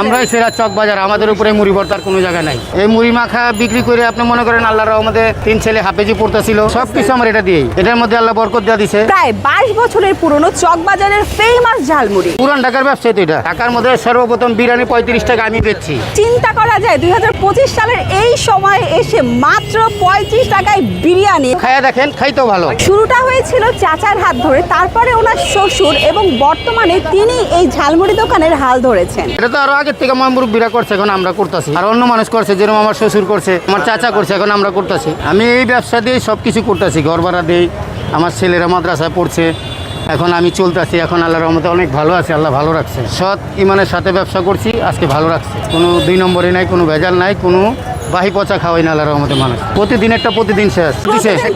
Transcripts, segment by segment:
আমরাই সেরা চক বাজার, আমাদের উপরে মুড়ি ভর্তার কোনো জায়গা নাই। এই মুড়ি মাখা বিক্রি করে আপনি মনে করেন আল্লাহর রহমতে 3 ছেলে হাফেজি পড়তেছিল, সবকিছু আমার এটা দিয়েই, এটার মধ্যে আল্লাহ বরকত দেওয়া দিছে। প্রায় 22 বছরের পুরনো চক বাজারের ফেমাস ঝালমুড়ি। পুরান ঢাকার ব্যবসায়ী তো এটা। ঢাকার মধ্যে সর্বপ্রথম বিরিয়ানি 35 টাকা আমি বেচছি। চিন্তা করা যায় 2025 সালের এই সময়ে এসে মাত্র 35 টাকায় বিরিয়ানি। খায়া দেখেন, খাইতেও ভালো। শুরুটা হয়েছিল চাচার হাত ধরে, তারপরে ওনার শ্বশুর এবং বর্তমানে তিনি এই ঝালমুড়ি দোকানের হাল ধরেছেন। এটা তো আরো আগের থেকে আমার মুরব্বীরা করছে, এখন আমরা করতেছি। আর অন্য মানুষ করছে, যেরকম আমার শ্বশুর করছে, আমার চাচা করছে, এখন আমরা করতেছি। আমি এই ব্যবসা দিয়ে সব কিছু করতেছি, ঘর ভাড়া দিই, আমার ছেলেরা মাদ্রাসায় পড়ছে, এখন আমি চলতেছি। এখন আল্লাহর রহমতে অনেক ভালো আছে, আল্লাহ ভালো রাখছে। সৎ ইমানের সাথে ব্যবসা করছি, আজকে ভালো রাখছে। কোনো 2 নম্বরে নাই, কোনো ভেজাল নাই, কোনো বাহি পচা খাওয়াই না আল্লাহর রহমতে মানুষ। প্রতিদিনেরটা প্রতিদিন শেষ।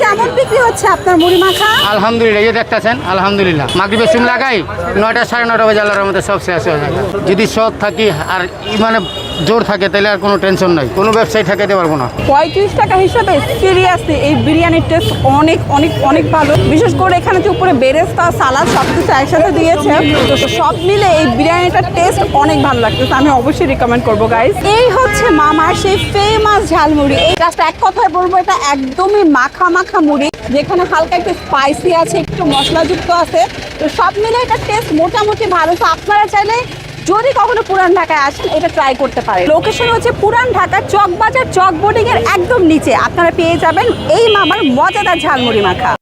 কেমন বিক্রি হচ্ছে আপনার মুড়ি মাখা? আলহামদুলিল্লাহ, এই দেখতেছেন, আলহামদুলিল্লাহ। মাগরিবের সময় লাগাই 9টা 9:30 বাজে আল্লাহর রহমতে সব শেষ হয়ে যায়। যদি সৎ থাকি আর ইমানে জোর থাকে তাহলে আর কোনো টেনশন নাই, কোনো ব্যবসায়ী ঠেকাইতে পারবো না। 35 টাকা হিসাবে সিরিয়াসলি এই বিরিয়ানির টেস্ট অনেক অনেক অনেক ভালো। বিশেষ করে এখানে যে উপরে বেরেস্তা, সালাদ সব কিছু একসাথে দিয়েছে, তো সব মিলে এই বিরিয়ানিটার টেস্ট অনেক ভালো লাগতেছে। আমি অবশ্যই রিকমেন্ড করবো গাইস। এই হচ্ছে মামার সেই ফেমাস ঝালমুড়ি। এই জাস্ট এক কথায় বলবো, এটা একদমই মাখা মাখা মুড়ি, যেখানে হালকা একটু স্পাইসি আছে, একটু মশলাযুক্ত আছে। তো সব মিলে এটা টেস্ট মোটামুটি ভালো। তো আপনারা চাইলে যদি কখনো পুরান ঢাকায় আসেন, এটা ট্রাই করতে পারেন। লোকেশন হচ্ছে পুরান ঢাকা চক বাজার, চক বোর্ডিং এর একদম নিচে আপনারা পেয়ে যাবেন এই মামার মজাদার ঝালমুড়ি মাখা।